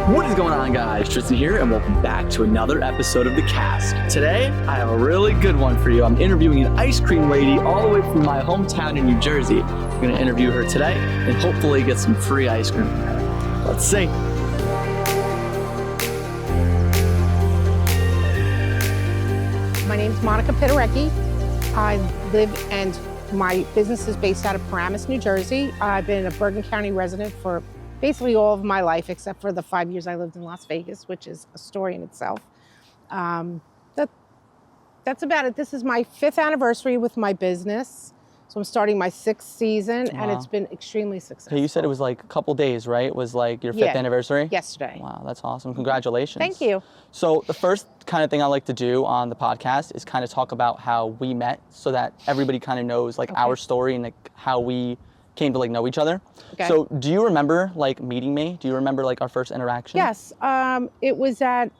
What is going on, guys? Tristan here, and welcome back to another episode of the Kast. Today, I have a really good one for you. I'm interviewing an ice cream lady all the way from my hometown in New Jersey. I'm going to interview her today and hopefully get some free ice cream from her. Let's see. My name's Monica Pittarecki. I live and my business is based out of Paramus, New Jersey. I've been a Bergen County resident for basically all of my life, except for the 5 years I lived in Las Vegas, which is a story in itself. That's about it. This is my 5th anniversary with my business. So I'm starting my 6th season, and it's been extremely successful. Okay, you said it was like a couple days, right? It was like your 5th anniversary? Yesterday. Wow, that's awesome. Congratulations. Thank you. So the first kind of thing I like to do on the podcast is kind of talk about how we met so that everybody kind of knows like our story and like how we came to like know each other. Okay. So do you remember like meeting me? Do you remember like our first interaction? Yes, it was at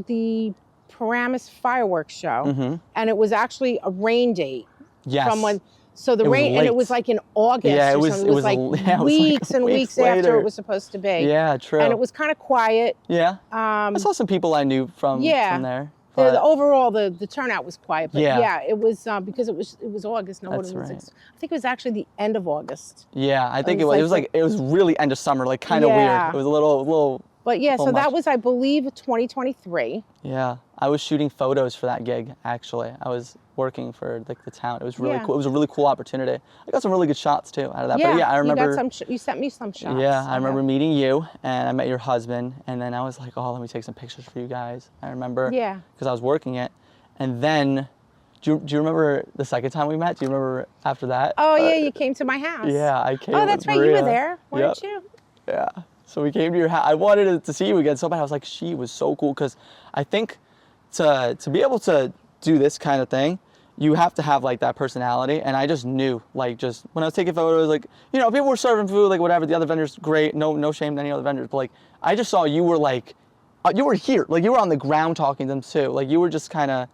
the Paramus fireworks show, and it was actually a rain date. Yes. So the rain, and it was like in August. Yeah, it was like weeks and weeks after it was supposed to be. Yeah, true. And it was kind of quiet. Yeah. I saw some people I knew from there. Overall, the turnout was quiet, but it was because it was August. No, That's right. I think it was actually the end of August. Yeah, I think it was really end of summer, like kind of weird. It was a little. But yeah, so that was, I believe, 2023. Yeah, I was shooting photos for that gig. Actually, I was working for like the town. It was really cool. It was a really cool opportunity. I got some really good shots too out of that. Yeah, but yeah, I remember. You sent me some shots. Yeah, I remember meeting you, and I met your husband, and then I was like, oh, let me take some pictures for you guys. I remember. Yeah. Because I was working it, and then. Do you remember the second time we met? Do you remember after that? Oh yeah, you came to my house. Yeah, I came. Oh, that's right. You were there, weren't you? Yeah. So we came to your house. I wanted to see you again so bad. I was like, she was so cool, because I think to be able to do this kind of thing, you have to have like that personality. And I just knew, like, just when I was taking photos, like, you know, people were serving food, like whatever. The other vendors, great. No shame to any other vendors. But like, I just saw you were like, you were here. Like you were on the ground talking to them too. Like you were just kind of,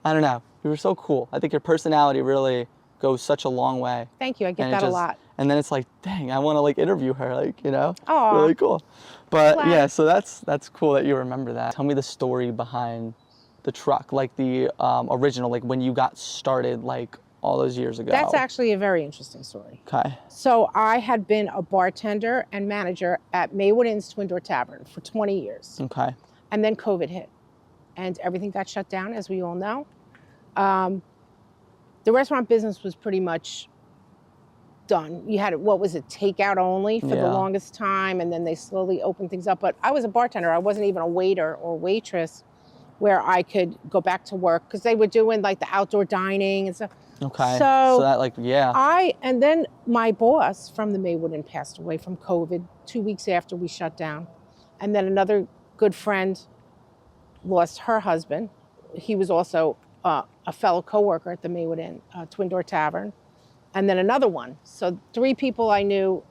I don't know. You were so cool. I think your personality really goes such a long way. Thank you. I get that a lot. And then it's like, dang, I want to like interview her, like, you know? Oh, really cool. But yeah, so that's cool that you remember that. Tell me the story behind the truck, like the original, like when you got started, like all those years ago. That's actually a very interesting story. Okay. So I had been a bartender and manager at Maywood Inn's Twin Door Tavern for 20 years. Okay. And then COVID hit and everything got shut down, as we all know. The restaurant business was pretty much done. You had, what was it, takeout only for the longest time, and then they slowly opened things up. But I was a bartender. I wasn't even a waiter or waitress where I could go back to work, because they were doing like the outdoor dining and stuff. Okay. So that like, and then my boss from the Maywood Inn passed away from COVID 2 weeks after we shut down. And then another good friend lost her husband. He was also a fellow coworker at the Maywood Inn, Twin Door Tavern, and then another one. So 3 people I knew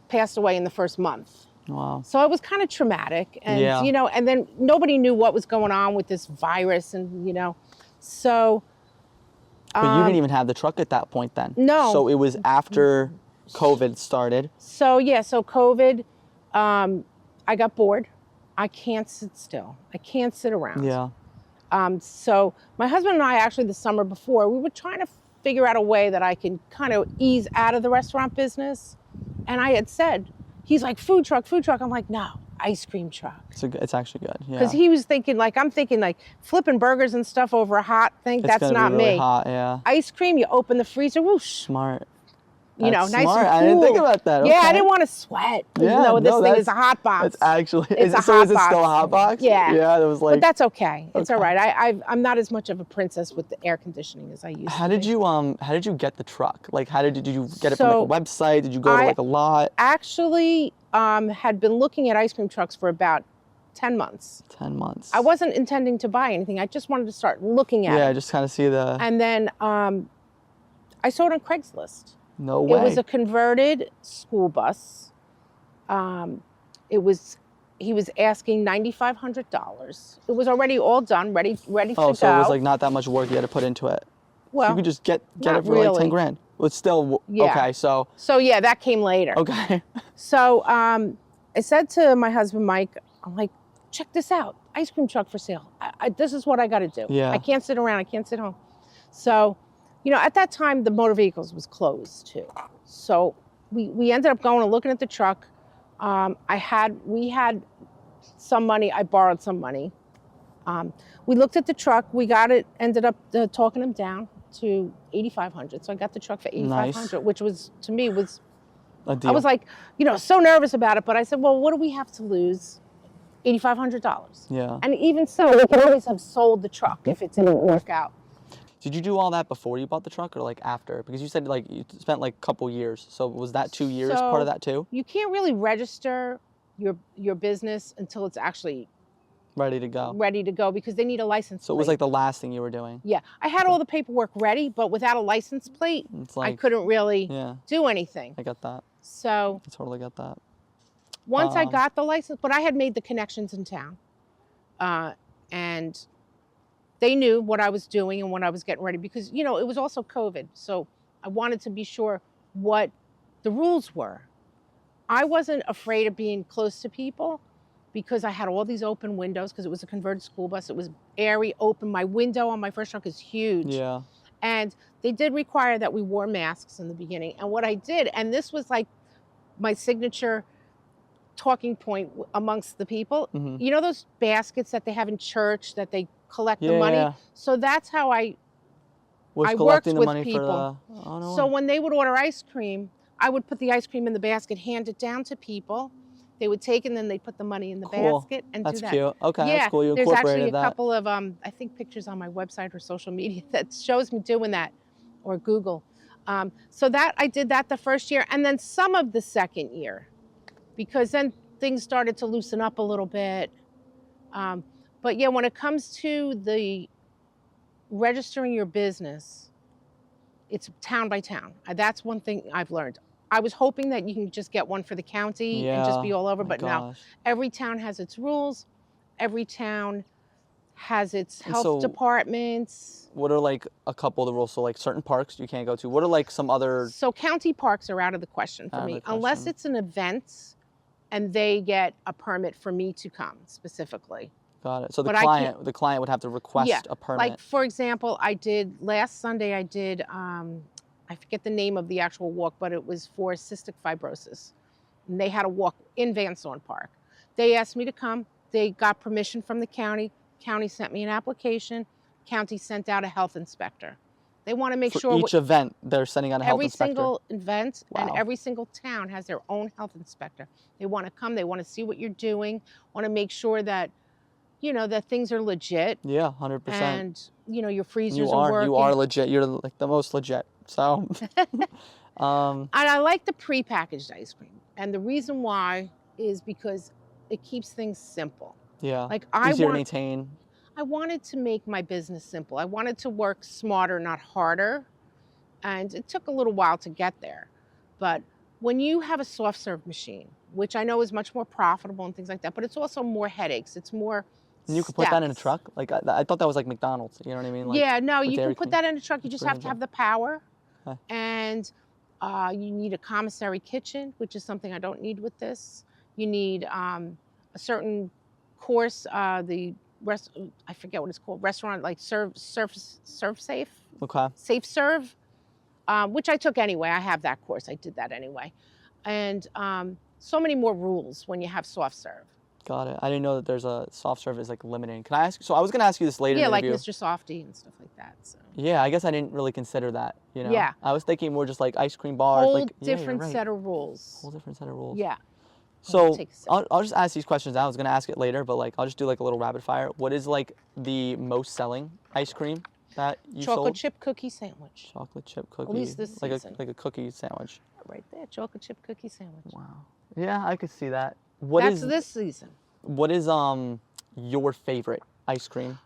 passed away in the first month. Wow. So it was kind of traumatic, and you know, and then nobody knew what was going on with this virus, and you know, so. But you didn't even have the truck at that point then. No. So it was after COVID started. So yeah, so COVID, I got bored. I can't sit still. I can't sit around. Yeah. So my husband and I, actually the summer before, we were trying to figure out a way that I can kind of ease out of the restaurant business. And I had said, he's like, food truck. I'm like, no, ice cream truck. It's actually good, yeah. Because he was thinking, like, I'm thinking like flipping burgers and stuff over a hot thing. That's not really me. Hot, yeah. Ice cream, you open the freezer, whoosh. Smart. You know, nice and cool. I didn't think about that. Yeah, I didn't want to sweat. Even though this thing is a hot box. It's actually, is it still a hot box? Yeah. Yeah, it was like. But that's okay. It's all right. I'm not as much of a princess with the air conditioning as I used to. How did you get the truck? Like, did you get it from like a website? Did you go to like a lot? Actually, had been looking at ice cream trucks for about 10 months. 10 months. I wasn't intending to buy anything. I just wanted to start looking at it. Yeah, just kind of see the. And then I saw it on Craigslist. No way. It was a converted school bus. He was asking $9,500. It was already all done, ready to go. Oh, so it was like not that much work you had to put into it. Well, so you could just get it for like 10 grand. Well, it's still okay. So yeah, that came later. Okay. So I said to my husband, Mike, I'm like, check this out. Ice cream truck for sale. This is what I got to do. Yeah. I can't sit around. I can't sit home. So, at that time, the motor vehicles was closed too. So we ended up going and looking at the truck. We had some money. I borrowed some money. We looked at the truck. We got it. Ended up talking him down to $8,500. So I got the truck for $8,500, which was, to me, was A deal. I was like, so nervous about it. But I said, well, what do we have to lose? $8,500. Yeah. And even so, we could always have sold the truck if it didn't work out. Did you do all that before you bought the truck or like after? Because you said like you spent like a couple years. So was that 2 years part of that too? You can't really register your business until it's actually Ready to go. Because they need a license plate. So it was like the last thing you were doing. Yeah. I had all the paperwork ready, but without a license plate, It's like, I couldn't really yeah, do anything. I got that. So I totally got that. once I got the license, but I had made the connections in town. And they knew what I was doing and what I was getting ready because, it was also COVID. So I wanted to be sure what the rules were. I wasn't afraid of being close to people because I had all these open windows because it was a converted school bus. It was airy, open. My window on my first truck is huge. Yeah. And they did require that we wore masks in the beginning. And what I did, and this was like my signature talking point amongst the people. Mm-hmm. You know those baskets that they have in church that they collect the money? Yeah. So that's how I Collecting worked the with money people. For the, oh, no so way. when they would order ice cream, I would put the ice cream in the basket, hand it down to people. They would take and then they'd put the money in the basket and That's do that. cute. Okay, yeah, that's cool. You there's incorporated actually a that. couple of I think pictures on my website or social media that shows me doing that, or Google. So that I did that the first year, and then some of the second year, because then things started to loosen up a little bit. But yeah, when it comes to the registering your business, it's town by town. That's one thing I've learned. I was hoping that you can just get one for the county and just be all over, but no. Every town has its rules. Every town has its health departments. What are like a couple of the rules? So like certain parks you can't go to. What are like some other? So county parks are out of the question for me, unless it's an event and they get a permit for me to come specifically. Got it. So the client would have to request a permit. Like for example, last Sunday I did, I forget the name of the actual walk, but it was for cystic fibrosis. And they had a walk in Van Zorn Park. They asked me to come. They got permission from the county. County sent me an application. County sent out a health inspector. They want to make sure each event they're sending out a health inspector. Every single event and every single town has their own health inspector. They want to come. They want to see what you're doing. Want to make sure that that things are legit. Yeah, 100%. And your freezers are working. You are legit. You're like the most legit. So. And I like the prepackaged ice cream, and the reason why is because it keeps things simple. Yeah. Like easier to maintain. I wanted to make my business simple. I wanted to work smarter, not harder. And it took a little while to get there. But when you have a soft serve machine, which I know is much more profitable and things like that, but it's also more headaches. It's more And you could put that in a truck? Like I thought that was like McDonald's, you know what I mean? Like, yeah, no, you can put that in a truck. You just have to have the power. Okay. And you need a commissary kitchen, which is something I don't need with this. You need a certain course, I forget what it's called, restaurant, like serve safe. Okay. Safe serve, which I took anyway. I have that course. I did that anyway. And so many more rules when you have soft serve. Got it. I didn't know that there's a soft serve is like limiting. Can I ask? So I was gonna ask you this later. Yeah, in the like interview. Mr. Softy and stuff like that. So. Yeah, I guess I didn't really consider that. Yeah. I was thinking more just like ice cream bars. Whole like different set of rules. Whole different set of rules. Yeah. So I'll just ask these questions now. I was gonna ask it later, but like I'll just do like a little rapid fire. What is like the most selling ice cream that you sold? Chocolate chip cookie sandwich. Chocolate chip cookie. At least this season. Like a cookie sandwich. Right there, chocolate chip cookie sandwich. Wow. Yeah, I could see that. That's this season. What is your favorite ice cream?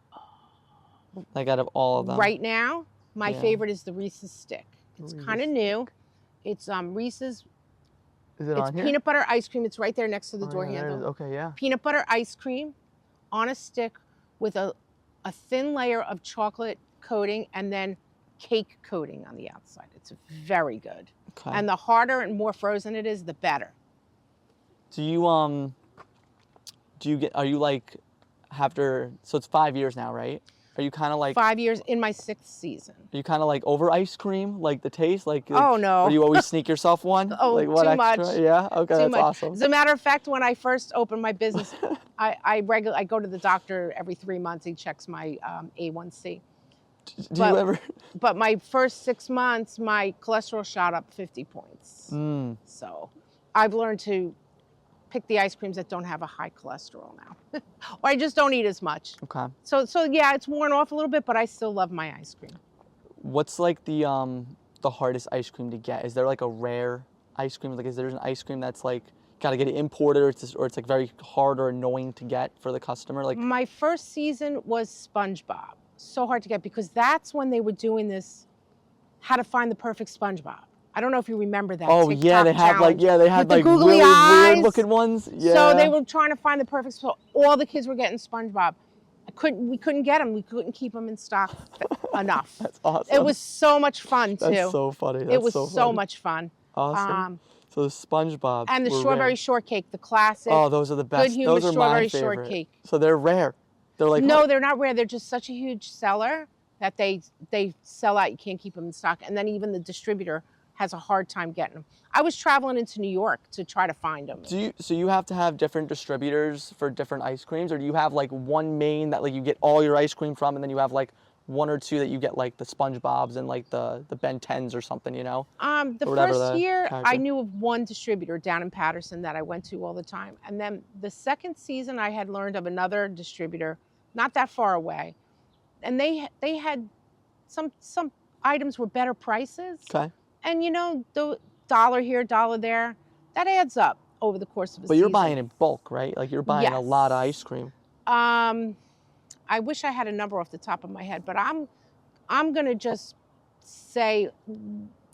Like out of all of them. Right now, my favorite is the Reese's stick. It's kind of new. It's Reese's. Is it on here? Peanut butter ice cream. It's right there next to the door handle. Okay, yeah. Peanut butter ice cream on a stick with a thin layer of chocolate coating and then cake coating on the outside. It's very good. Okay. And the harder and more frozen it is, the better. Do you are you like, after, so it's 5 years now, right? Are you kind of like, 5 years in my 6th season. are you kind of like over ice cream, like the taste? Oh, no. Or do you always sneak yourself one? Oh, like what too extra? much. Yeah, okay, Too that's much. awesome. As a matter of fact, when I first opened my business, I go to the doctor every 3 months. He checks my A1C. Do you ever? But my first 6 months, my cholesterol shot up 50 points. So I've learned to pick the ice creams that don't have a high cholesterol now. Or I just don't eat as much. Okay. So yeah, it's worn off a little bit, but I still love my ice cream. What's like the hardest ice cream to get? Is there like a rare ice cream? Like, is there an ice cream that's like gotta get it imported, or it's like very hard or annoying to get for the customer? Like, My first season was SpongeBob. So hard to get because that's when they were doing this, how to find the perfect SpongeBob. I don't know if you remember that. oh TikTok yeah, they had like with the googly really eyes. weird looking ones. Yeah. So they were trying to find the perfect. So all the kids were getting SpongeBob. We couldn't get them. We couldn't keep them in stock enough. That's awesome. It was so much fun too. That's so funny. That's it was so so funny. much fun. Awesome. So the SpongeBob And the were strawberry rare. shortcake, the classic. Oh, those are the best. Good humor Those are strawberry my favorite. shortcake. So they're rare. They're like, No, they're not rare. They're just such a huge seller that they sell out. You can't keep them in stock. And then even the distributor has a hard time getting them. I was traveling into New York to try to find them. So you have to have different distributors for different ice creams, or do you have like one main that like you get all your ice cream from, and then you have like one or two that you get like the SpongeBob's and like the Ben 10s or something, you know? The first year, I knew of one distributor down in Patterson that I went to all the time. And then the second season, I had learned of another distributor not that far away. And they had some items were better prices. Okay. And you know, the dollar here, dollar there, that adds up over the course of a season. But you're buying in bulk, right? Like you're buying a lot of ice cream. I wish I had a number off the top of my head, but I'm gonna just say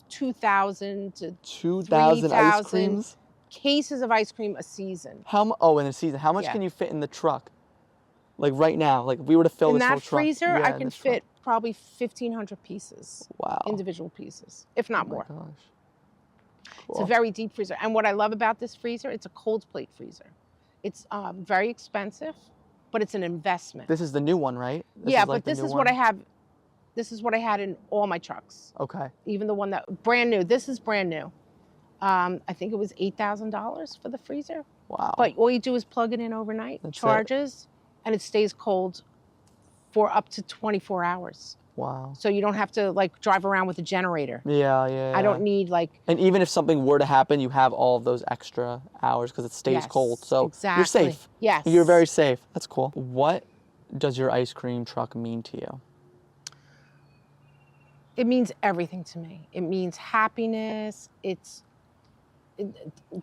2,000 to 2,000 ice creams? cases of ice cream a season. In a season. How much can you fit in the truck? Like right now, like if we were to fill this whole truck. In that freezer, I can fit truck. probably 1,500 pieces. Wow. Individual pieces, if not more. Oh my gosh. Cool. It's a very deep freezer. And what I love about this freezer, it's a cold plate freezer. It's very expensive, but it's an investment. This is the new one, right? This is what I have. This is what I had in all my trucks. Okay. Even the one that brand new. This is brand new. I think it was $8,000 for the freezer. Wow. But all you do is plug it in overnight, charges, and it stays cold for up to 24 hours. Wow. So you don't have to like drive around with a generator. Yeah. I don't need like. And even if something were to happen, you have all of those extra hours because it stays cold. So exactly. you're safe. Yes. You're very safe. That's cool. What does your ice cream truck mean to you? It means everything to me. It means happiness.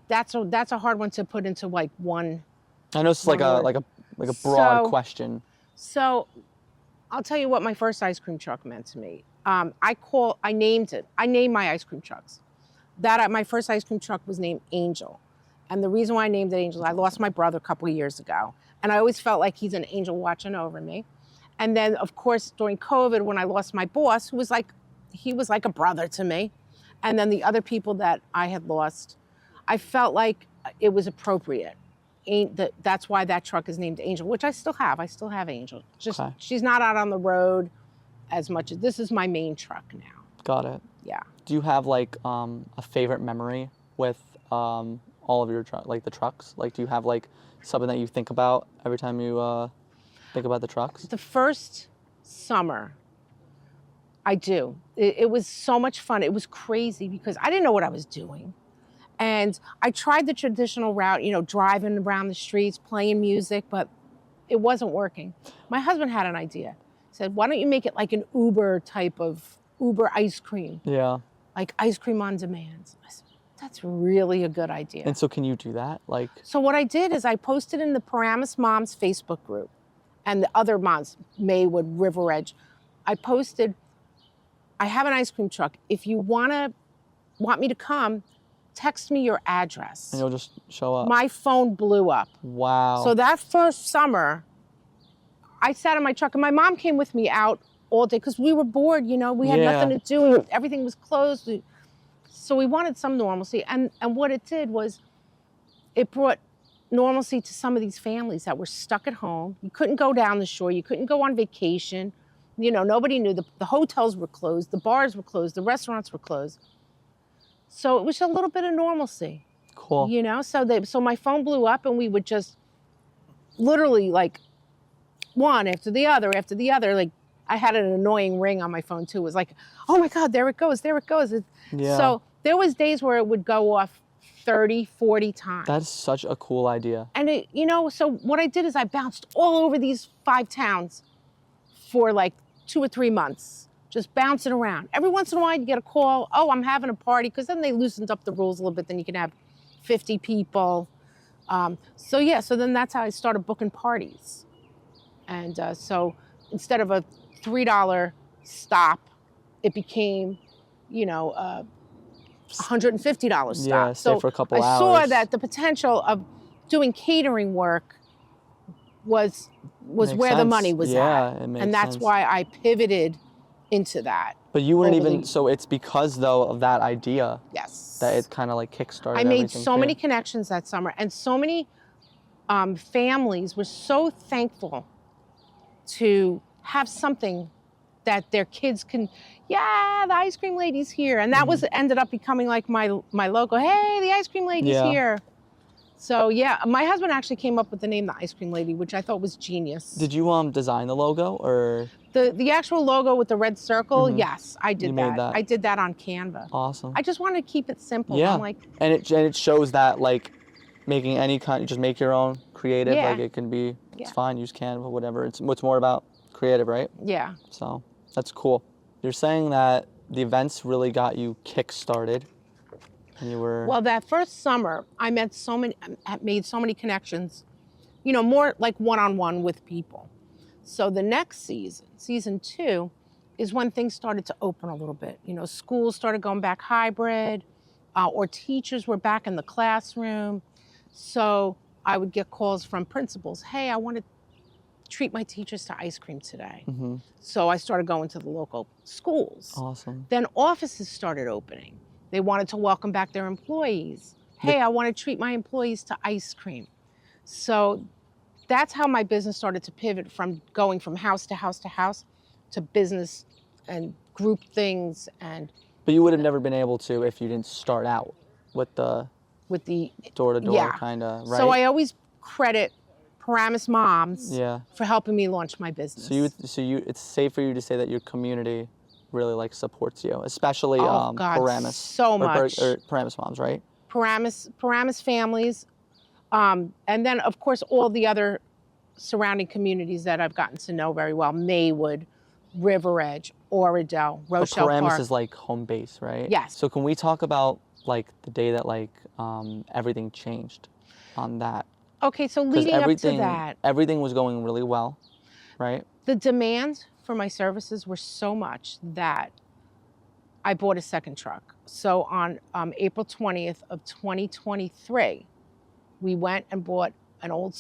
That's a hard one to put into like one. I know it's like a broad question. So I'll tell you what my first ice cream truck meant to me. I named it. I named my ice cream trucks. My first ice cream truck was named Angel. And the reason why I named it Angel, I lost my brother a couple of years ago. And I always felt like he's an angel watching over me. And then of course, during COVID, when I lost my boss, he was like a brother to me. And then the other people that I had lost, I felt like it was appropriate. That's why that truck is named Angel, which I still have. I still have Angel. Just she's not out on the road as much as this is my main truck now. Got it. Yeah. Do you have like a favorite memory with all of your the trucks? Like, do you have like something that you think about every time you think about the trucks? The first summer, I do. It was so much fun. It was crazy because I didn't know what I was doing. And I tried the traditional route, driving around the streets, playing music, but it wasn't working. My husband had an idea. He said, why don't you make it like an Uber type of Uber ice cream? Yeah. Like ice cream on demand. I said, that's really a good idea. And so can you do that? So what I did is I posted in the Paramus Moms Facebook group and the other moms, Maywood, River Edge. I posted, I have an ice cream truck. If you want me to come, text me your address. And you'll just show up. My phone blew up. Wow. So that first summer, I sat in my truck and my mom came with me out all day because we were bored, we had nothing to do. Everything was closed. So we wanted some normalcy. And what it did was it brought normalcy to some of these families that were stuck at home. You couldn't go down the shore. You couldn't go on vacation. You know, nobody knew. The hotels were closed. The bars were closed. The restaurants were closed. So it was a little bit of normalcy. Cool. You know, so my phone blew up and we would just literally like one after the other. Like I had an annoying ring on my phone too. It was like, oh my God, there it goes. Yeah. So there was days where it would go off 30, 40 times. That's such a cool idea. And it, you know, so what I did is I bounced all over these 5 towns for like 2 or 3 months, just bouncing around. Every once in a while you get a call, oh, I'm having a party, because then they loosened up the rules a little bit. Then you can have 50 people. So then that's how I started booking parties. And so instead of a $3 stop, it became, you know, $150 stop. Yeah, stay for a couple I hours. saw that the potential of doing catering work was Makes where the sense. money was Yeah, at. it makes And that's sense. why I pivoted into that. But you wouldn't over even, the- so it's because though of that idea Yes. that it kind of like kickstarted I made everything so for many you. connections that summer, and so many families were so thankful to have something that their kids can, yeah, the ice cream lady's here. And that was ended up becoming like my logo. Hey, the ice cream lady's Yeah. here. So yeah, my husband actually came up with the name the Ice Cream Lady, which I thought was genius. Did you design the logo or? The actual logo with the red circle? Yes, I did You made that. I did that on Canva. Awesome. I just wanted to keep it simple. Yeah. I'm like, And it shows that like making any kind, just make your own creative. Yeah. Like it can be, it's Yeah. fine, use Canva, whatever. It's more about creative, right? yeah. So that's cool. You're saying that the events really got you kick-started and you were. Well, that first summer, I made so many connections, you know, more like one-on-one with people. So the next season 2, is when things started to open a little bit. You know, schools started going back hybrid, or teachers were back in the classroom. So I would get calls from principals. Hey, I want to treat my teachers to ice cream today. So I started going to the local schools. Awesome. Then offices started opening. They wanted to welcome back their employees. Hey, I want to treat my employees to ice cream. So that's how my business started to pivot from going from house to house to house to business and group things and But you would have never been able to if you didn't start out with the with the door-to-door Yeah. kind of, right? So I always credit Paramus moms Yeah. for helping me launch my business. So it's safe for you to say that your community really like supports you, especially Oh, God, Paramus. so much. Or Paramus moms, right? Paramus families, and then of course all the other surrounding communities that I've gotten to know very well: Maywood, River Edge, Oradell, Rochelle But Paramus Park. is like home base, right? Yes. So can we talk about like the day that like everything changed on that? Okay, so 'Cause leading up to that, everything was going really well, right? the demand for my services were so much that I bought a second truck. So on April 20th of 2023, we went and bought an old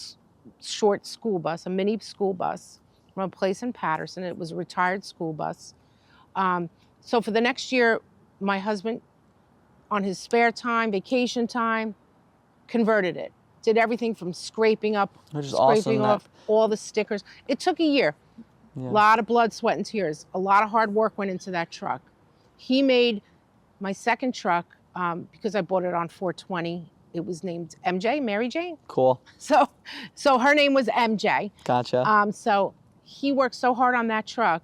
short school bus, a mini school bus from a place in Patterson. It was a retired school bus. So for the next year, my husband, on his spare time, vacation time, converted it. Did everything from scraping Which is awesome scraping that- off all the stickers. It took a year. Yeah. A lot of blood, sweat, and tears. A lot of hard work went into that truck. He made my second truck, because I bought it on 420. It was named MJ, Mary Jane. Cool. So her name was MJ. Gotcha. So he worked so hard on that truck,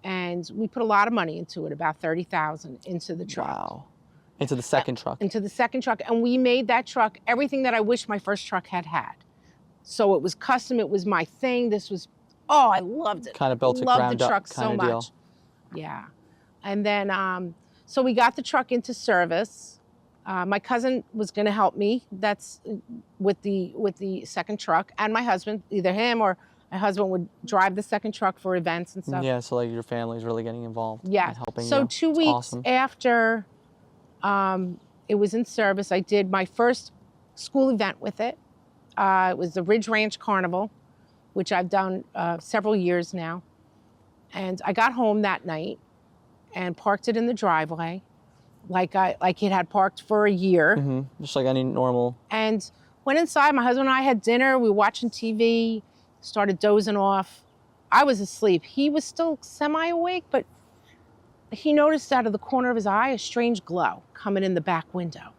and we put a lot of money into it, about $30,000 into the truck. Wow. Into the second truck. Into the second truck, and we made that truck everything that I wish my first truck had had. So it was custom. It was my thing. This was, oh, I loved it. Kind of built it loved ground the up truck so kind of deal. much. Yeah, and then so we got the truck into service. My cousin was going to help me. That's with the second truck, and my husband, either him or my husband would drive the second truck for events and stuff. Yeah, so like your family's really getting involved. Yeah. And helping So you. 2 It's weeks awesome. after it was in service, I did my first school event with it. It was the Ridge Ranch Carnival, which I've done several years now. And I got home that night and parked it in the driveway, like it had parked for a year. Just like any normal. And Went inside. My husband and I had dinner. We were watching TV, started dozing off. I was asleep. He was still semi-awake, but he noticed out of the corner of his eye a strange glow coming in the back window.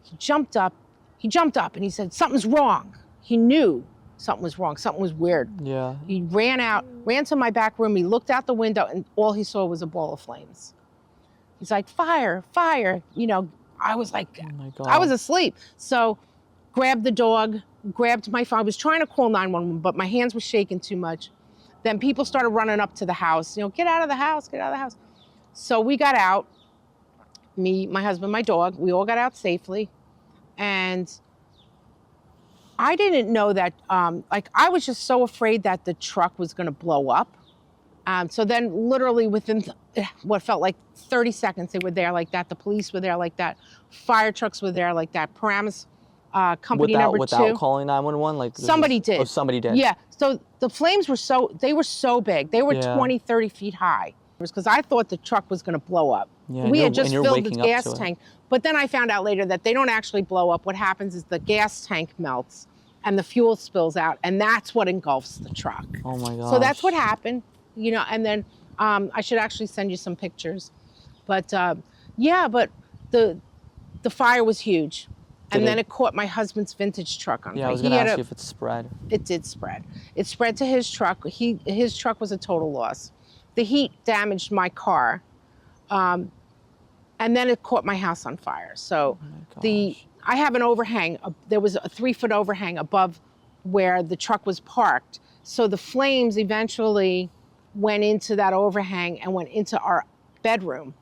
He jumped up and he said, something's wrong. He knew something was wrong, something was weird. Yeah. He ran to my back room, he looked out the window and all he saw was a ball of flames. He's like, fire, fire. You know, I was like, Oh my God. I was asleep. So grabbed the dog, grabbed my phone. I was trying to call 911, but my hands were shaking too much. Then people started running up to the house, you know, get out of the house, get out of the house. So we got out, me, my husband, my dog, we all got out safely. And I didn't know that, I was just so afraid that the truck was gonna blow up. So then literally within what felt like 30 seconds, they were there like that. The police were there like that. Fire trucks were there like that. Paramus company number 2. Without calling 911? Like somebody did. Oh, somebody did. Yeah, so the flames were so big. They were 20, 30 feet high. Because I thought the truck was gonna blow up. Yeah, we had just and you're filled the waking up gas to it. tank. But then I found out later that they don't actually blow up. What happens is the gas tank melts and the fuel spills out, and that's what engulfs the truck. Oh my God. So that's what happened, you know, and then I should actually send you some pictures. But yeah, but the fire was huge. And then it caught my husband's vintage truck on fire. Yeah, I was gonna ask you if it spread. It did spread. It spread to his truck. His truck was a total loss. The heat damaged my car. And then it caught my house on fire. So I have an overhang. There was a 3-foot overhang above where the truck was parked. So the flames eventually went into that overhang and went into our bedroom.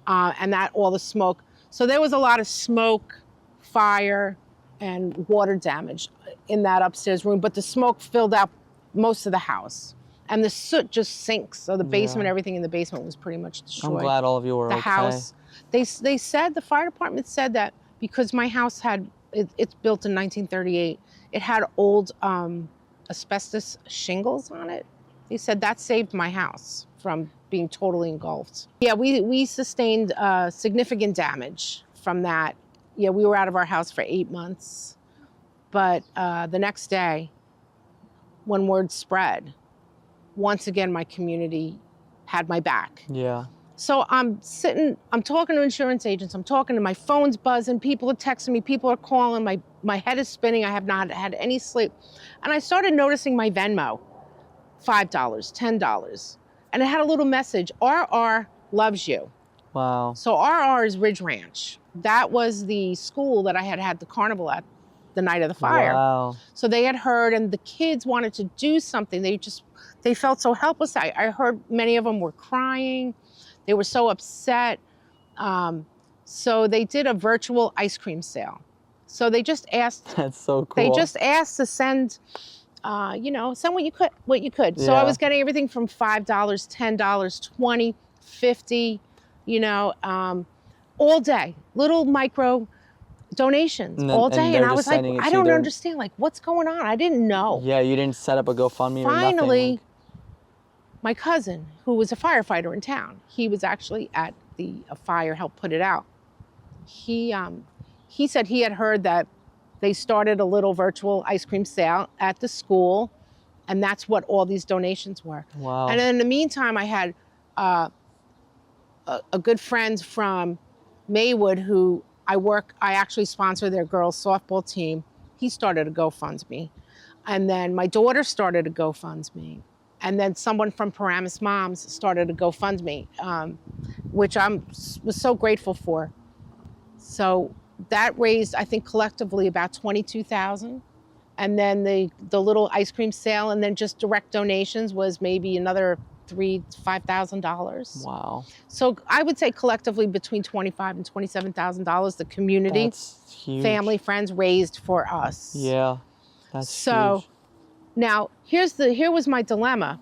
And that all the smoke. So there was a lot of smoke, fire, and water damage in that upstairs room. But the smoke filled out most of the house. And the soot just sinks. So the basement, everything in the basement was pretty much destroyed. I'm glad all of you were okay. The house, they said, the fire department said that because my house had, it's built in 1938, it had old asbestos shingles on it. They said that saved my house from being totally engulfed. Yeah, we sustained significant damage from that. Yeah, we were out of our house for 8 months. But the next day, when word spread, once again, my community had my back. Yeah. So I'm talking to insurance agents, I'm talking to my phone's buzzing, people are texting me, people are calling, my head is spinning, I have not had any sleep. And I started noticing my Venmo, $5, $10. And it had a little message, RR loves you. Wow. So RR is Ridge Ranch. That was the school that I had the carnival at the night of the fire. Wow. So they had heard, and the kids wanted to do something. They felt so helpless. I heard many of them were crying. They were so upset. So they did a virtual ice cream sale. So they just asked. That's so cool. They just asked to send, send what you could. So I was getting everything from $5, $10, $20, $50, all day. Little micro donations all day. And I was like, I don't understand, like, what's going on? I didn't know. Yeah, you didn't set up a GoFundMe or nothing. Finally, my cousin, who was a firefighter in town, he was actually at a fire, helped put it out. He said he had heard that they started a little virtual ice cream sale at the school, and that's what all these donations were. Wow. And in the meantime, I had a good friend from Maywood who I actually sponsor their girls softball team. He started a GoFundMe. And then my daughter started a GoFundMe. And then someone from Paramus Moms started a GoFundMe, which I was so grateful for. So that raised, I think, collectively about $22,000. And then the little ice cream sale and then just direct donations was maybe another $3,000 to $5,000. Wow. So I would say collectively between $25,000 and $27,000 the community, family, friends raised for us. Yeah, that's so huge. Now here was my dilemma.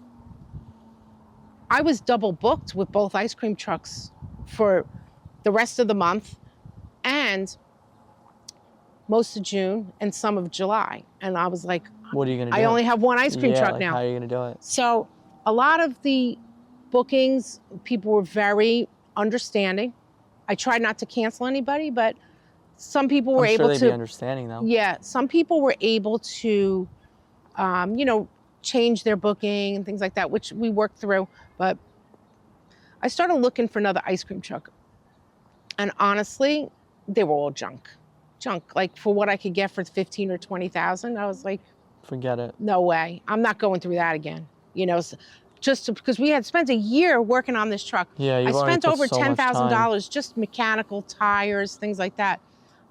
I was double booked with both ice cream trucks for the rest of the month and most of June and some of July. And I was like, what are you gonna do? I only have one ice cream truck now. How are you gonna do it? So a lot of the bookings, people were very understanding. I tried not to cancel anybody, but Some people were I'm sure able they'd to, be understanding though. yeah, some people were able to, you know, change their booking and things like that, which we worked through. But I started looking for another ice cream truck. And honestly, they were all junk. Like for what I could get for 15 or 20,000, I was like, Forget it. no way. I'm not going through that again. You know, because we had spent a year working on this truck. Yeah, I you've already spent put over so much time. $10,000 just mechanical tires, things like that.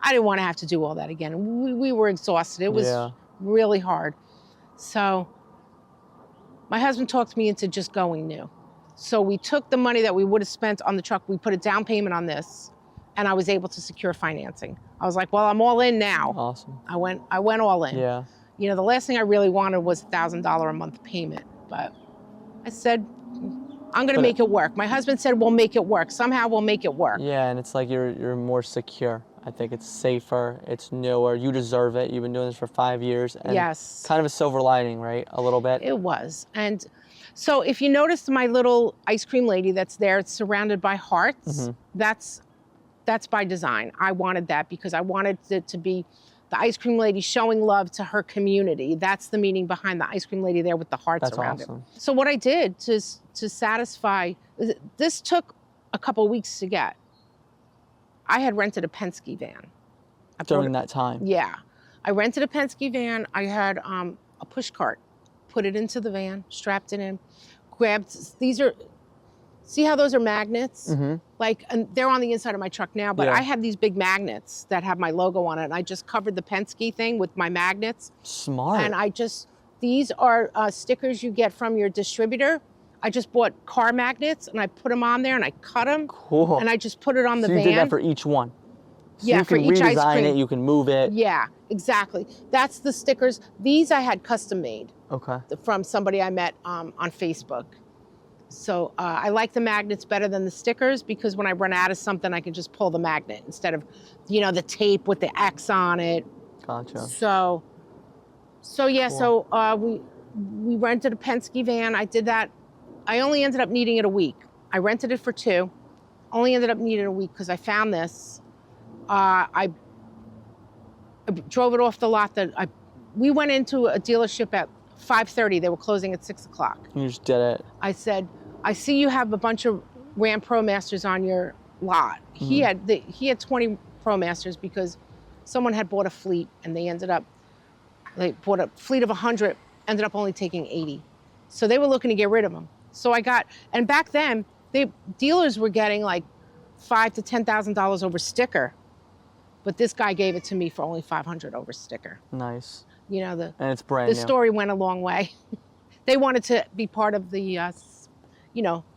I didn't want to have to do all that again. We were exhausted. It was really hard. So my husband talked me into just going new. So we took the money that we would have spent on the truck, we put a down payment on this, and I was able to secure financing. I was like, well, I'm all in now. Awesome. I went all in. Yeah. You know, the last thing I really wanted was $1,000 a month payment, but I said, I'm gonna make it work. My husband said, we'll make it work. Somehow we'll make it work. Yeah, and it's like you're more secure. I think it's safer, it's newer, you deserve it. You've been doing this for 5 years. And yes. Kind of a silver lining, right? A little bit. It was. And so if you notice my little ice cream lady that's there, it's surrounded by hearts. That's by design. I wanted that because I wanted it to be the ice cream lady showing love to her community. That's the meaning behind the ice cream lady there with the hearts around it. So what I did to satisfy, this took a couple of weeks to get. I had rented a Penske van. During that time? Yeah. I rented a Penske van. I had a push cart. Put it into the van, strapped it in, grabbed, see how those are magnets? Like, and they're on the inside of my truck now, but I had these big magnets that have my logo on it, and I just covered the Penske thing with my magnets. Smart. And these are stickers you get from your distributor. I just bought car magnets, and I put them on there, and I cut them. Cool. And I just put it on the van. So you did that for each one? So yeah, you can for each ice redesign cream. it, you can move it. Yeah, exactly. That's the stickers. These I had custom made. Okay. From somebody I met on Facebook. So I like the magnets better than the stickers because when I run out of something, I can just pull the magnet instead of, you know, the tape with the X on it. Gotcha. So yeah, cool. So we rented a Penske van. I did that. I only ended up needing it a week. I rented it for 2. Only ended up needing it a week because I found this. I drove it off the lot. We went into a dealership at 5:30. They were closing at 6 o'clock. You just did it. I said, I see you have a bunch of Ram ProMasters on your lot. He had 20 ProMasters because someone had bought a fleet and they bought a fleet of 100, ended up only taking 80. So they were looking to get rid of them. So and back then, dealers were getting like $5,000 to $10,000 over sticker. But this guy gave it to me for only $500 over sticker. Nice. You know, and it's brand new. The story went a long way. They wanted to be part of the,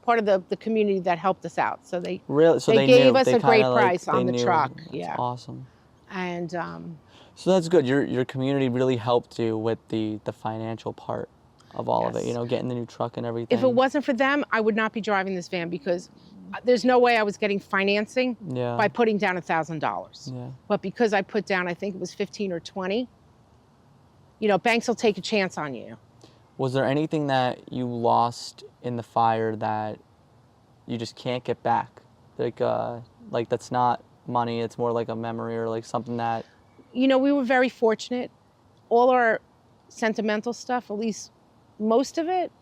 part of the community that helped us out. So they gave us a great price on the truck. Yeah. That's awesome. And so that's good. Your community really helped you with the financial part of all of it. You know, getting the new truck and everything. If it wasn't for them, I would not be driving this van because there's no way I was getting financing by putting down $1,000. Yeah. But because I put down, I think it was 15 or 20. You know, banks will take a chance on you. Was there anything that you lost in the fire that you just can't get back? Like that's not money, it's more like a memory or like something that... You know, we were very fortunate. All our sentimental stuff, at least most of it,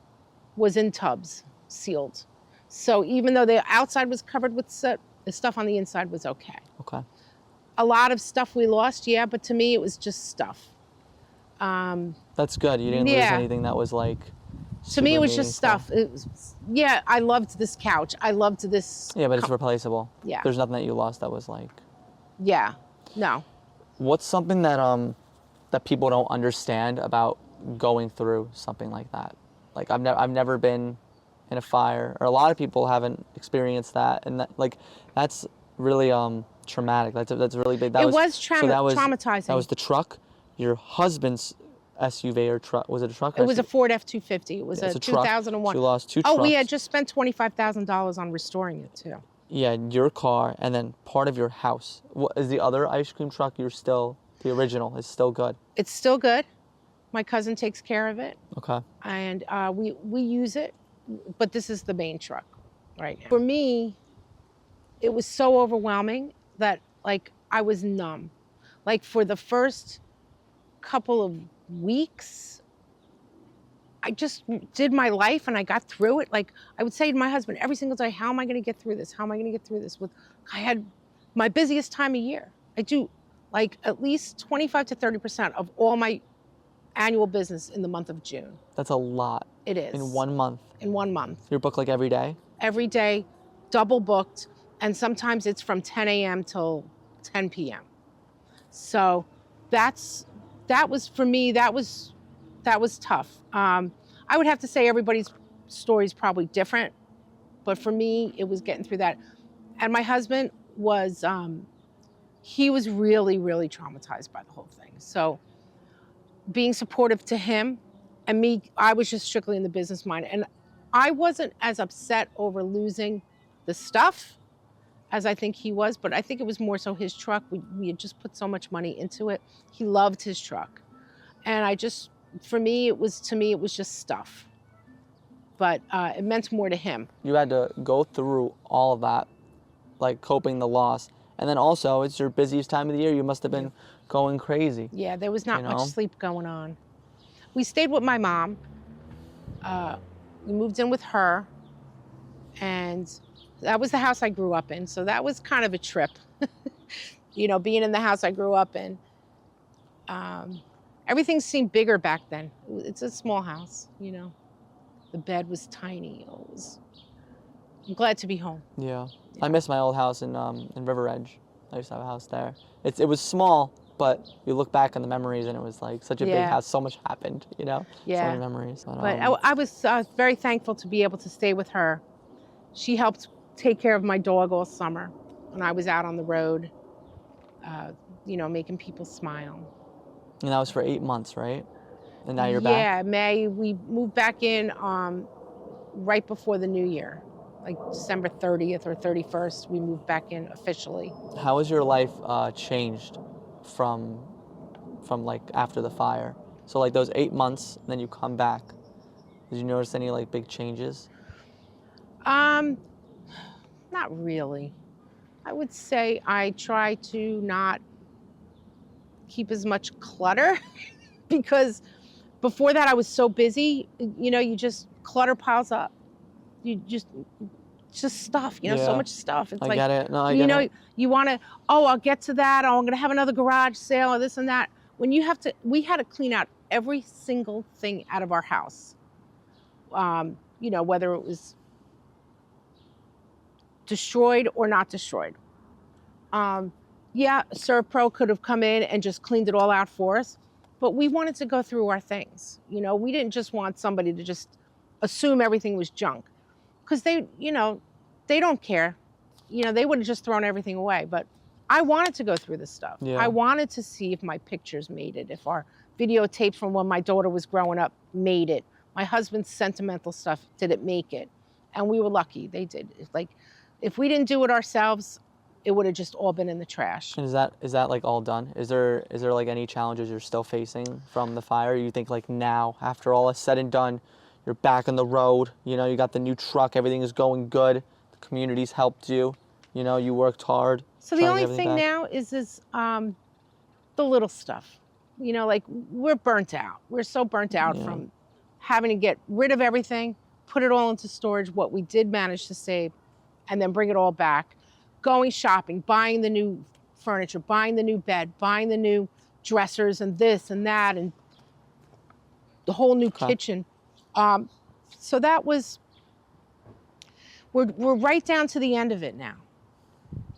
was in tubs, sealed. So even though the outside was covered with soot, the stuff on the inside was okay. Okay. A lot of stuff we lost, yeah, but to me it was just stuff. That's good. You didn't lose anything that was like to me it was just stuff. I loved this couch. I loved this. Yeah, but it's replaceable. Yeah. There's nothing that you lost that was like... Yeah, no. What's something that that people don't understand about going through something like that? Like I've never been in a fire, or a lot of people haven't experienced that, and that's really traumatic. That's really big. It was traumatizing. That was the truck. Your husband's SUV or truck. Was it a truck? It was a Ford F-250. It was a 2001. So you lost 2 trucks. Oh, we had just spent $25,000 on restoring it too. Yeah, your car, and then part of your house. What is the other ice cream truck? The original is still good. It's still good. My cousin takes care of it. Okay. And we use it, but this is the main truck right now. For me, it was so overwhelming that I was numb. Like for the first couple of weeks, I just did my life and I got through it. Like I would say to my husband every single day, how am I going to get through this? How am I going to get through this? I had my busiest time of year. I do like at least 25 to 30% of all my annual business in the month of June. That's a lot. It is. In 1 month. In 1 month. You're booked like every day? Every day, double booked. And sometimes it's from 10 a.m. till 10 p.m. So that was, for me, that was tough. I would have to say everybody's story is probably different, but for me, it was getting through that. And my husband was, he was really, really traumatized by the whole thing. So being supportive to him and me, I was just strictly in the business mind. And I wasn't as upset over losing the stuff as I think he was, but I think it was more so his truck. We had just put so much money into it. He loved his truck. And for me, it was just stuff. But it meant more to him. You had to go through all of that, like coping the loss. And then also, it's your busiest time of the year. You must have been going crazy. Yeah, there was not much sleep going on. We stayed with my mom. We moved in with her. And that was the house I grew up in. So that was kind of a trip, being in the house I grew up in. Everything seemed bigger back then. It's a small house, The bed was tiny. I'm glad to be home. Yeah. I miss my old house in River Edge. I used to have a house there. It was small, but you look back on the memories and it was like such a big house. So much happened, Yeah. So many memories. But I was very thankful to be able to stay with her. She helped take care of my dog all summer when I was out on the road, making people smile. And that was for 8 months, right? And now you're back? Yeah, May. We moved back in right before the new year, like December 30th or 31st, we moved back in officially. How has your life changed from like after the fire? So like those 8 months, then you come back. Did you notice any like big changes? Not really. I would say I try to not keep as much clutter because before that I was so busy, you just clutter piles up. You just stuff, so much stuff. It's I get it. No, I get it. You want to, I'll get to that. I'm going to have another garage sale or this and that. When we had to clean out every single thing out of our house. Whether it was destroyed or not destroyed. ServPro could have come in and just cleaned it all out for us, but we wanted to go through our things. We didn't just want somebody to just assume everything was junk, because they don't care. They would have just thrown everything away, but I wanted to go through this stuff. Yeah. I wanted to see if my pictures made it, if our videotapes from when my daughter was growing up made it. My husband's sentimental stuff, did it make it? And we were lucky, they did. If we didn't do it ourselves, it would have just all been in the trash. And is that like all done? Is there like any challenges you're still facing from the fire? You think like now, after all is said and done, you're back on the road, you got the new truck, everything is going good, the community's helped you, you worked hard. So the only thing now is the little stuff. We're burnt out. We're so burnt out from having to get rid of everything, put it all into storage, what we did manage to save, and then bring it all back. Going shopping, buying the new furniture, buying the new bed, buying the new dressers and this and that, and the whole new kitchen. So that was, we're right down to the end of it now.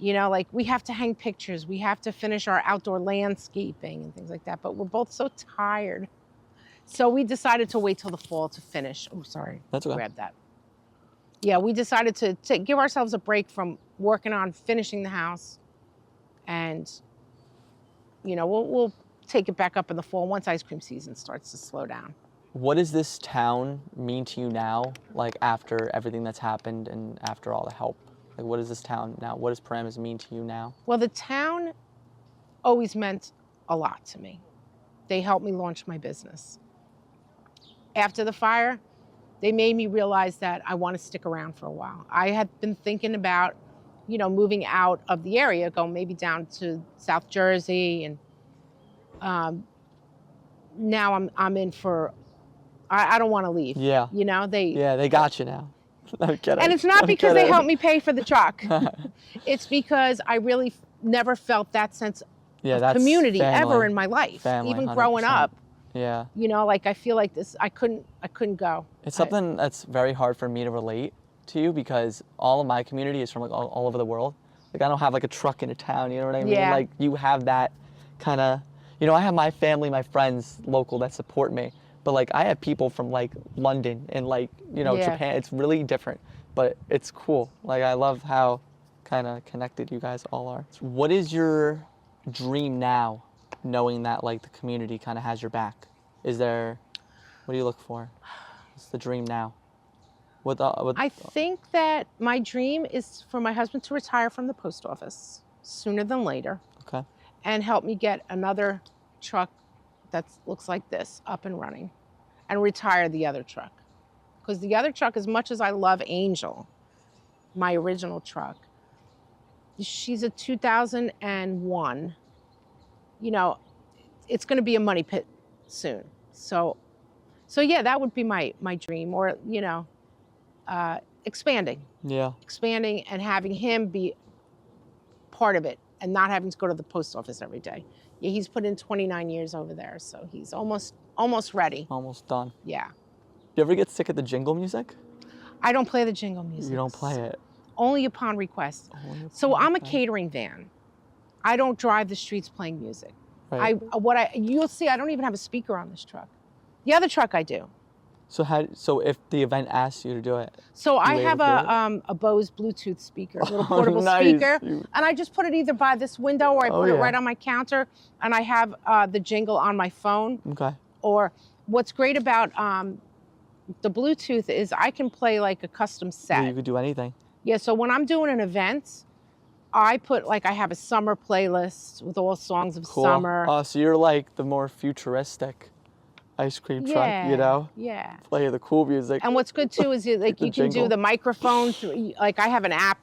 We have to hang pictures, we have to finish our outdoor landscaping and things like that, but we're both so tired. So we decided to wait till the fall to finish. Oh, sorry. That's okay. Grab that. Yeah, we decided to give ourselves a break from working on finishing the house, and we'll take it back up in the fall once ice cream season starts to slow down. What does this town mean to you now, like after everything that's happened and after all the help? Like what is this town now? What does Paramus mean to you now? Well, the town always meant a lot to me. They helped me launch my business. After the fire, they made me realize that I want to stick around for a while. I had been thinking about moving out of the area, go maybe down to South Jersey, and now I'm in for. I don't want to leave. Yeah. They got you now. I'm kidding. And it's not I'm because they kidding. helped me pay for the truck. It's because I really never felt that sense of that's community family. ever in my life. Family, Even growing 100%. up. Yeah. Like I feel like this, I couldn't go. It's something that's very hard for me to relate to you, because all of my community is from like all over the world. Like I don't have like a truck in a town, you know what I mean? Yeah. Like you have that kind of, I have my family, my friends local that support me. But like I have people from like London and like, Japan. It's really different, but it's cool. Like I love how kind of connected you guys all are. So what is your dream now, knowing that like the community kind of has your back? What do you look for? What's the dream now? I think that my dream is for my husband to retire from the post office sooner than later. Okay. And help me get another truck that looks like this up and running, and retire the other truck. Because the other truck, as much as I love Angel, my original truck, she's a 2001. It's going to be a money pit soon. So yeah, that would be my dream, or expanding. Yeah. Expanding and having him be part of it, and not having to go to the post office every day. Yeah, he's put in 29 years over there, so he's almost ready. Almost done. Yeah. You ever get sick of the jingle music? I don't play the jingle music. You don't play it? Only upon request. So I'm a catering van. I don't drive the streets playing music. Right. You'll see, I don't even have a speaker on this truck. The other truck I do. So if the event asks you to do it? So I have a Bose Bluetooth speaker, a little portable speaker, and I just put it either by this window, or I put it right on my counter, and I have the jingle on my phone. Okay. Or what's great about the Bluetooth is I can play like a custom set. Yeah, you could do anything. Yeah, so when I'm doing an event, I have a summer playlist with all songs of summer. Oh, so you're like the more futuristic ice cream truck, Yeah. Play the cool music. And what's good too is you can do the microphone. Like I have an app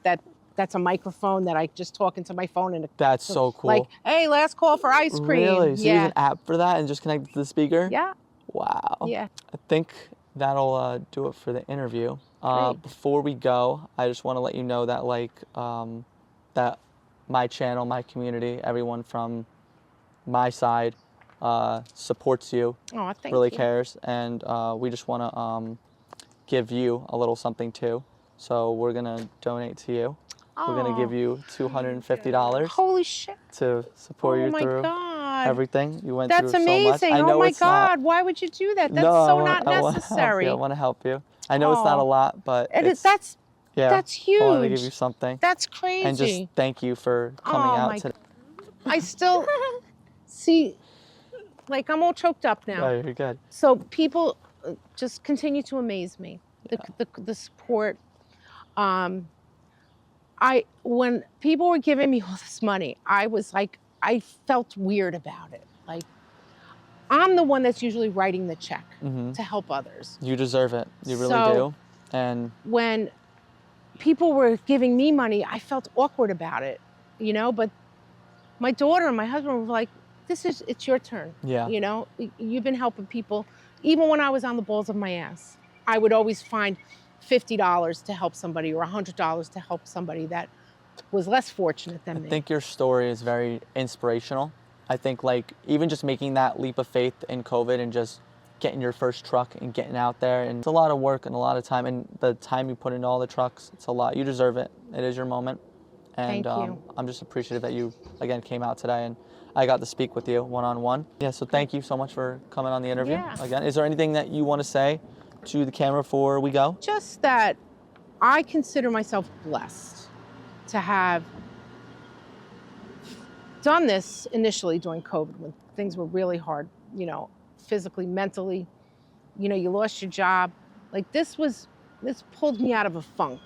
that's a microphone that I just talk into my phone, and that's so cool. Like, hey, last call for ice cream. Really? So you use an app for that and just connect it to the speaker? Yeah. Wow. Yeah. I think that'll do it for the interview. Before we go, I just want to let you know that that my channel, my community, everyone from my side supports you. Oh, thank really you. cares, and we just want to give you a little something too. So we're gonna donate to you. We're gonna give you $250. Holy shit! To support you through everything you went through. That's amazing. So much. I know oh my God! Why would you do that? That's not necessary. I want to help you. I know it's not a lot, but that's huge. I wanted to give you something. That's crazy. And just thank you for coming out today. I still see, like I'm all choked up now. Oh, you're good. So people just continue to amaze me. The support. When people were giving me all this money, I was like, I felt weird about it. Like, I'm the one that's usually writing the check to help others. You deserve it. You really do. And when people were giving me money, I felt awkward about it, but my daughter and my husband were like, it's your turn. Yeah. You've been helping people. Even when I was on the balls of my ass, I would always find $50 to help somebody, or $100 to help somebody that was less fortunate than me. I think your story is very inspirational. I think even just making that leap of faith in COVID and just getting your first truck and getting out there, and it's a lot of work and a lot of time, and the time you put into all the trucks, it's a lot. You deserve it. It is your moment. And thank you. I'm just appreciative that you again came out today and I got to speak with you one-on-one. Yeah, so thank you so much for coming on the interview. Again, is there anything that you want to say to the camera before we go? Just that I consider myself blessed to have done this initially during COVID, when things were really hard, physically, mentally. You lost your job. Like this pulled me out of a funk,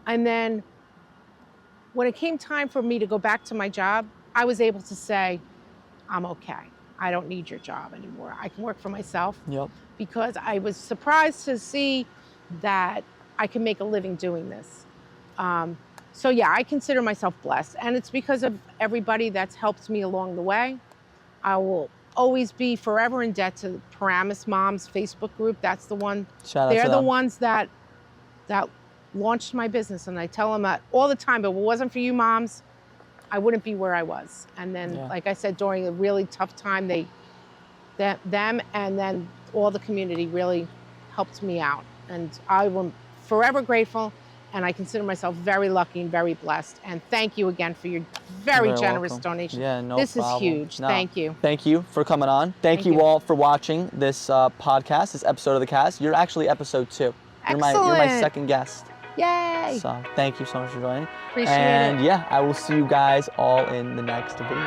And then when it came time for me to go back to my job, I was able to say, I'm okay. I don't need your job anymore. I can work for myself. Yep. Because I was surprised to see that I can make a living doing this. So yeah, I consider myself blessed, and it's because of everybody that's helped me along the way. I will always be forever in debt to Paramus Moms Facebook group. That's the one. Shout out They're to the them. ones that launched my business, and I tell them that all the time. But if it wasn't for you moms, I wouldn't be where I was. And then, Yeah. like I said, during a really tough time, them and then all the community really helped me out. And I am forever grateful, and I consider myself very lucky and very blessed. And thank you again for your very generous welcome. donation. Yeah, no This problem. is huge. No. Thank you. Thank you for coming on. Thank you all for watching this podcast, this episode of the Kast. You're actually episode 2. You're my Excellent. second guest. Yay. So thank you so much for joining. Appreciate and it. yeah, I will see you guys all in the next video.